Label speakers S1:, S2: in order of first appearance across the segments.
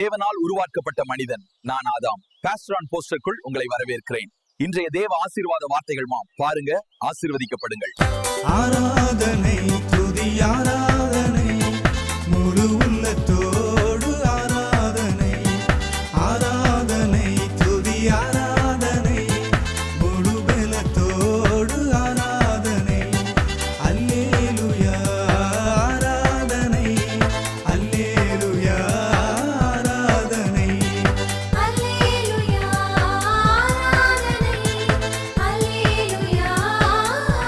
S1: தேவனால் உருவாக்கப்பட்ட மனிதன் நான் ஆதாம். பாஸ்டர் ஆன் போஸ்டருக்குள் உங்களை வரவேற்கிறேன். இன்றைய தேவ ஆசீர்வாத வார்த்தைகள் பாருங்க, ஆசீர்வதிக்கப்படுங்கள்.
S2: ஆராதனை துதி ஆராதனை முழு உள்ளத்தோடு ஆராதனை ஆராதனை துதி ஆராதனை முழு பலத்தோடு ஆராதனை அல்லேலூயா ஆராதனை அல்லேலூயா ஆராதனை
S3: அல்லேலூயா ஆராதனை அல்லேலூயா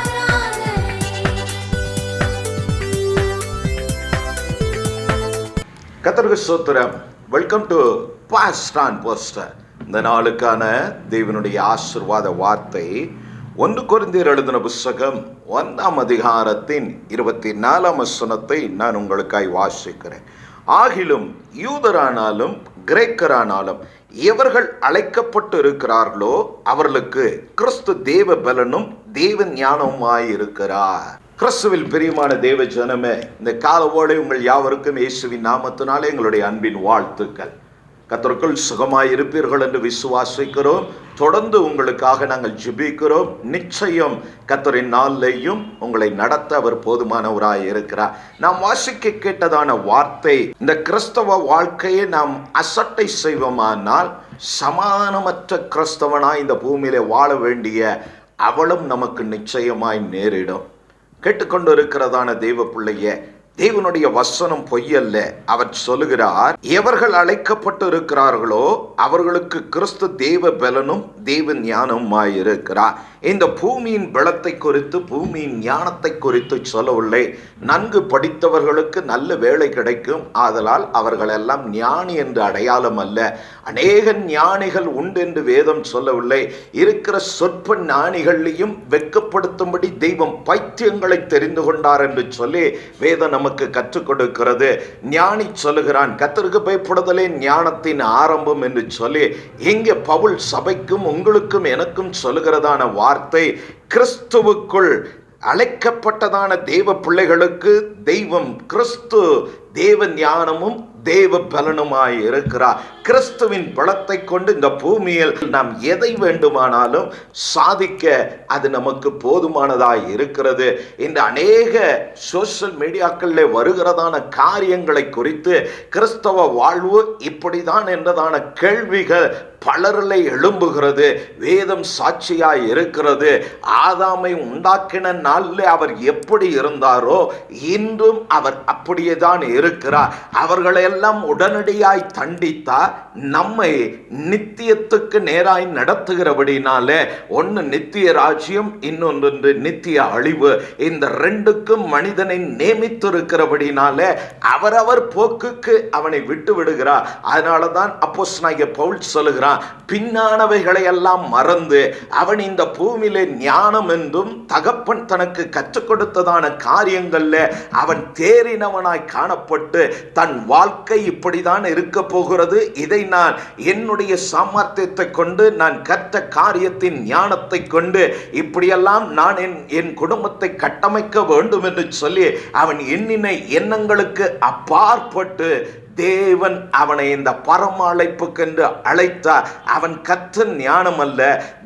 S3: ஆராதனை.
S4: கர்த்தருக்கு ஸ்தோத்திரம். Welcome to pastor on poster. இந்த நாளுக்கான தேவனுடைய ஆசீர்வாத வார்த்தை 1 கொரிந்தியர் எழுதின புத்தகம் 1ஆம் அதிகாரத்தின் 24ஆம் வசனத்தை நான் உங்களுக்காய் வாசிக்கிறேன். ஆகிலும் யூதரானாலும் கிரேக்கரானாலும் எவர்கள் அழைக்கப்பட்டு இருக்கிறார்களோ அவர்களுக்கு கிறிஸ்து தேவ பலனும் தேவ ஞானமுமாயிருக்கிறார். கிறிஸ்துவில் பிரியமான தேவ ஜனமே, இந்த காலவோடு உங்கள் யாவருக்கும் இயேசுவின் நாமத்தினாலே எங்களுடைய அன்பின் வாழ்த்துக்கள். கர்த்தருக்குள் சுகமாய் இருப்பீர்கள் என்று விசுவாசிக்கிறோம். தொடர்ந்து உங்களுக்காக நாங்கள் ஜெபிக்கிறோம். நிச்சயம் கர்த்தரின் நாளிலேயும் உங்களை நடத்த அவர் போதுமானவராய் இருக்கிறார். நாம் வாசிக்க கேட்டதான வார்த்தை, இந்த கிறிஸ்தவ வாழ்க்கையை நாம் அசட்டை செய்வோமானால் சமாதானமற்ற கிறிஸ்தவனாய் இந்த பூமியிலே வாழ வேண்டிய அவளும் நமக்கு நிச்சயமாய் நேரிடும். கேட்டுக்கொண்டு இருக்கிறதான தெய்வ பிள்ளைய, தேவனுடைய வசனம் பொய்யல்ல. அவர் சொல்லுகிறார், எவர்கள் அழைக்கப்பட்டு இருக்கிறார்களோ அவர்களுக்கு கிறிஸ்து தேவ பலனும் தேவ ஞானமுமாய் இருக்கிறார். இந்த பூமியின் பலத்தை குறித்து, பூமியின் ஞானத்தை குறித்து சொல்லவில்லை. நன்கு படித்தவர்களுக்கு நல்ல வேலை கிடைக்கும், ஆதலால் அவர்கள் எல்லாம் ஞானி என்று அடையாளம் அல்ல. அநேக ஞானிகள் உண்டு என்று வேதம் சொல்லவில்லை. இருக்கிற சொற்ப ஞானிகளையும் வெட்கப்படுத்தும்படி தெய்வம் பைத்தியங்களை தெரிந்து கொண்டார் என்று சொல்லி வேதம் நமக்கு கற்றுக் கொடுக்கிறது. ஞானி சொல்லுகிறான், கர்த்தருக்கு பயப்படுதலே ஞானத்தின் ஆரம்பம் என்று சொல்லி இங்கே பவுல் சபைக்கும் உங்களுக்கும் எனக்கும் சொல்லுகிறதான வார்த்தை, கிறிஸ்துவுக்குள் அழைக்கப்பட்டதான தேவ பிள்ளைகளுக்கு தெய்வம் கிறிஸ்து தேவ ஞானமும் தேவ பலனுமாய் இருக்கிறார். கிறிஸ்துவின் பலத்தை கொண்டு இந்த பூமியில் நாம் எதை வேண்டுமானாலும் சாதிக்க அது நமக்கு போதுமானதாய் இருக்கிறது. இந்த அநேக சோசியல் மீடியாக்களில் வருகிறதான காரியங்களை குறித்து கிறிஸ்தவ வாழ்வு இப்படிதான் என்றதான கேள்விகள் பலரிலே எழும்புகிறது. வேதம் சாட்சியாய் இருக்கிறது. ஆதாமை உண்டாக்கின நாளில் அவர் எப்படி இருந்தாரோ இன்றும் அவர் அப்படியே தான் இருக்கிறார். அவர்களெல்லாம் உடனடியாய் தண்டித்தார். நம்மை நித்தியத்துக்கு நேராய் நடத்துகிறபடினாலே, ஒன்று நித்திய ராஜ்யம், இன்னொன்று நித்திய அழிவு. இந்த ரெண்டுக்கும் மனிதனை நியமித்திருக்கிறபடினாலே அவரவர் போக்குக்கு அவனை விட்டு விடுகிறார். அதனால தான் அப்போஸ்தலனாகிய பவுல் சொல்லுகிறான், பின்னானவைகளை எல்லாம் மறந்து அவன் இந்த பூமியிலே ஞானம் என்றும் தகப்பன் தனக்கு கற்றுக் கொடுத்ததான காரியங்கள்ல அவன் தேறினவனாய் காணப்பட்டு தன் வாழ்க்கை இப்படிதான் இருக்க போகிறது, இதை நான் என்னுடைய சாமர்த்தியத்தை கொண்டு, நான் கற்ற காரியத்தின் ஞானத்தை கொண்டு இப்படியெல்லாம் நான் என் குடும்பத்தை கட்டமைக்க வேண்டும் என்று சொல்லி அவன் எண்ணின எண்ணங்களுக்கு அப்பாற்பட்டு தேவன் அவனை இந்த பரம அழைப்புக்கென்று அழைத்தார். அவன் கற்ற ஞானம் அல்ல,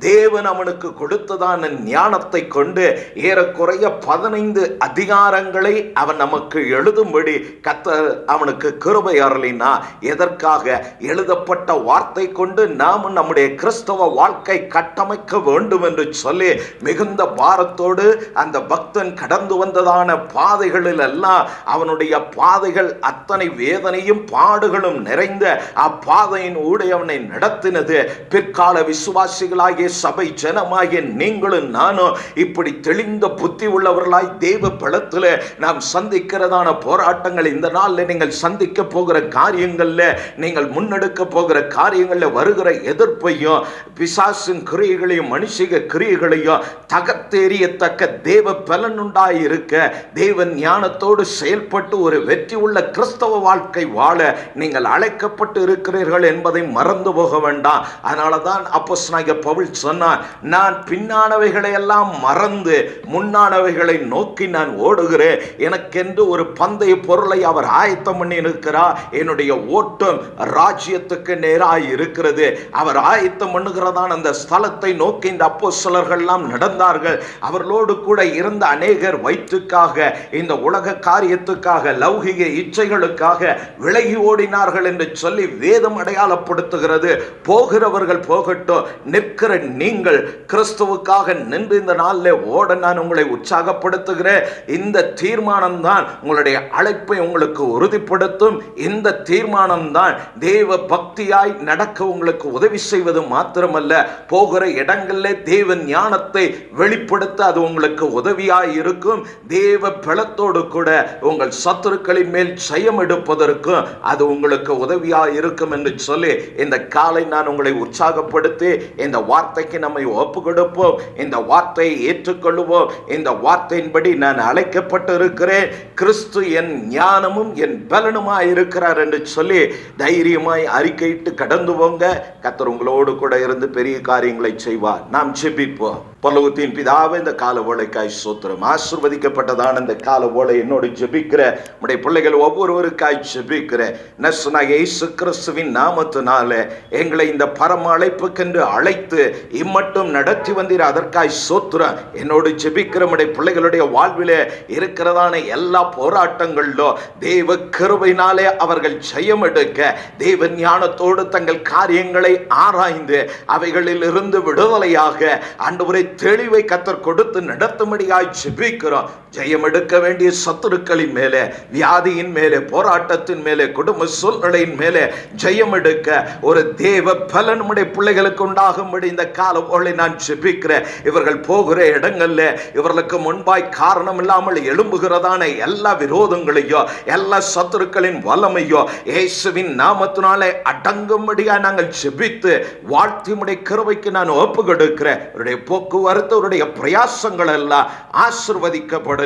S4: தேவன் அவனுக்கு கொடுத்ததான ஞானத்தை கொண்டு ஏறக்குறைய 15 அதிகாரங்களை அவன் நமக்கு எழுதும்படி கர்த்தர் அவனுக்கு கிருபை அருளினார். எதற்காக? எழுதப்பட்ட வார்த்தை கொண்டு நாம் நம்முடைய கிறிஸ்தவ வாழ்க்கை கட்டமைக்க வேண்டும் என்று சொல்லி மிகுந்த பாரத்தோடு அந்த பக்தன் கடந்து வந்ததான பாதைகளில் எல்லாம் அவனுடைய பாதைகள் அத்தனை வேதனையும் பாடுகளும் நிறைந்த அப்பாதையின் ஊடே அவனை நடத்தினது. பிற்கால விசுவாசிகளாகிய சபை ஜனமாகிய நீங்களும் நானும் இப்படி தெளிந்த புத்தி உள்ளவர்களாய் தேவ பலத்தில் நாம் சந்திக்கிறதான போராட்டங்கள், இந்த நாளில் நீங்கள் சந்திக்க போகிற காரியங்கள்ல, நீங்கள் முன்னெடுக்க போகிற காரியங்கள்ல வருகிற எதிர்ப்பையும் பிசாசின் கிரியைகளையும் மனுஷிக கிரியைகளையும் தகர்த்தெறியத்தக்க தேவ பலனுண்டாய் இருக்க, தேவ ஞானத்தோடு செயல்பட்டு ஒரு வெற்றி உள்ள கிறிஸ்தவ வாழ்க்கை வாழ நீங்கள் அழைக்கப்பட்டு இருக்கிறீர்கள் என்பதை மறந்து போக வேண்டாம். அதனால தான் அப்போஸ்தலனாகிய பவுல் சொன்னார், நான் பின்னானவைகளை எல்லாம் மறந்து முன்னானவைகளை நோக்கி நான் ஓடுகிறேன். எனக்கென்று ஒரு பந்தய பொருளை அவர் ஆயத்தம் பண்ணி இருக்கிறார். என்னுடைய ஓட்டம் ராஜ்யத்துக்கு நேராய் இருக்கிறது. அவர் ஆயத்தம் பண்ணுகிறதான அந்த ஸ்தலத்தை நோக்கி இந்த அப்போஸ்தலர்கள் எல்லாம் நடந்தார்கள். அவர்களோடு கூட இருந்த அநேகர் வயிற்றுக்காக, இந்த உலக காரியத்துக்காக, லௌகிக இச்சைகளுக்காக விலகி ஓடினார்கள் என்று சொல்லி வேதம் அடையாளப்படுத்துகிறது. போகிறவர்கள் போகட்டும், நிற்கிற நீங்கள் கிறிஸ்துவுக்காக நின்று இந்த நாளில் ஓட நான் உங்களை உற்சாகப்படுத்துகிறேன். இந்த தீர்மானம் தான் உங்களுடைய அழைப்பை உங்களுக்கு உறுதிப்படுத்தும். இந்த தீர்மானம் தான் தேவ பக்தியாய் நடக்க உங்களுக்கு உதவி செய்வது மாத்திரமல்ல, போகிற இடங்களிலே தேவ ஞானத்தை வெளிப்படுத்த அது உங்களுக்கு உதவியாய் இருக்கும். தேவ பலத்தோடு கூட உங்கள் சத்துருக்களின் மேல் ஜெயம் எடுப்பதற்கும் அது உங்களுக்கு உதவியாய் இருக்கும் என்று சொல்லி இந்த காலை நான் உங்களை உற்சாகப்படுத்தி இந்த வார்த்தைக்கு நம்மை ஒப்பு கொடுப்போம். இந்த வார்த்தையை ஏற்றுக்கொள்வோம். இந்த வார்த்தையின்படி நான் அழைக்கப்பட்டு இருக்கிறேன். கிறிஸ்து என் ஞானமும் என் பலனுமாய் இருக்கிறார் என்று சொல்லி தைரியமாய் அறிக்கையிட்டு கடந்து போங்க. கர்த்தர் உங்களோடு கூட இருந்து பெரிய காரியங்களை செய்வார். நாம் ஜெபிப்போம். பரலோகத்தின் பிதாவே, இந்த கால வேளைக்காய் ஸ்தோத்திரம். ஆசீர்வதிக்கப்பட்டதான இந்த கால வேளை என்னோடு ஜெபிக்கிற உம்முடைய பிள்ளைகள் ஒவ்வொருவருக்காய் ஜெபிக்கிற நசனாகிய இயேசு கிறிஸ்துவின் நாமத்தினாலே எங்களை இந்த பரம அழைப்புக்கென்று அழைத்து இம்மட்டும் நடத்தி வந்தீர். அதற்காய் ஸ்தோத்திரம். என்னோடு ஜெபிக்கிற உம்முடைய பிள்ளைகளுடைய வாழ்விலே இருக்கிறதான எல்லா போராட்டங்களிலோ தேவ கிருபையினாலே அவர்கள் ஜெயம் எடுக்க, தேவ ஞானத்தோடு தங்கள் காரியங்களை ஆராய்ந்து அவைகளில் இருந்து விடுதலையாக ஆண்டவரே தெளிவை கர்த்தர் கொடுத்து நடத்தும்படியாய் ஜெபிக்கிறோம். ஜெயம் எடுக்க வேண்டிய சத்துருக்களின் மேலே, வியாதியின் மேலே, போராட்டத்தின் மேலே, குடும்ப சூழ்நிலையின் மேலே ஜெயம் எடுக்க ஒரு தேவ பலன் நம்முடைய பிள்ளைகளுக்கு உண்டாகும்படி இந்த காலவோளை நான் ஜெபிக்கிறேன். இவர்கள் போகிற இடங்கள்ல இவர்களுக்கு முன்பாய் காரணம் இல்லாமல் எழும்புகிறதான எல்லா விரோதங்களையோ, எல்லா சத்துருக்களின் வல்லமையோ இயேசுவின் நாமத்தினாலே அடங்கும்படியா நாங்கள் ஜெபித்து வாழ்த்தி உம்முடைய கிருபைக்கு நான் ஒப்பு கொடுக்கிறேன். அவருடைய போக்குவரத்து, அவருடைய பிரயாசங்கள் எல்லாம் ஆசீர்வதிக்கப்படட்டும்.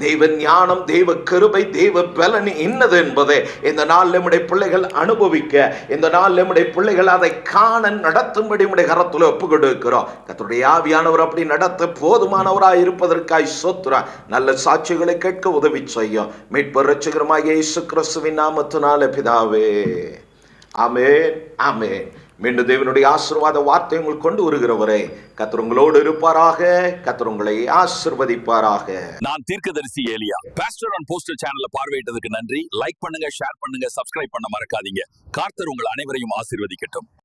S4: தெய்வ ஞானம், தெய்வ கிருபை, தெய்வ பலன் இன்னது என்பதை இந்த நாள் நம்முடைய பிள்ளைகள் அனுபவிக்க, இந்த நாள் நம்முடைய பிள்ளைகள் அதை காண நடத்தும்படி நம்முடைய கரத்தில் ஒப்பு கொடுக்கிறோம். கர்த்தருடைய ஆவியானவர் அப்படி நடத்த போதுமானவராய் இருப்பதற்காய் ஸ்தோத்திரம். நல்ல சாட்சிகளை கேட்க உதவி செய்யும். மீட்பர் இரட்சகருமாகிய இயேசு கிறிஸ்துவின் நாமத்தினாலே பிதாவே, ஆமென், ஆமென். மீண்டும் தேவனுடைய ஆசீர்வாத வார்த்தை உங்களுக்கு கொண்டு வருகிறவரே கர்த்தர் உங்களோடு இருப்பாராக. கர்த்தர் உங்களை ஆசீர்வதிப்பாராக.
S1: நான் தீர்க்கதரிசி ஏலியா. பாஸ்டர் ஆன் போஸ்டர் சேனலை பார்வையிட்டதுக்கு நன்றி. லைக் பண்ணுங்க, ஷேர் பண்ணுங்க, சப்ஸ்கிரைப் பண்ண மறக்காதீங்க. கர்த்தர் உங்கள் அனைவரையும் ஆசீர்வதிக்கட்டும்.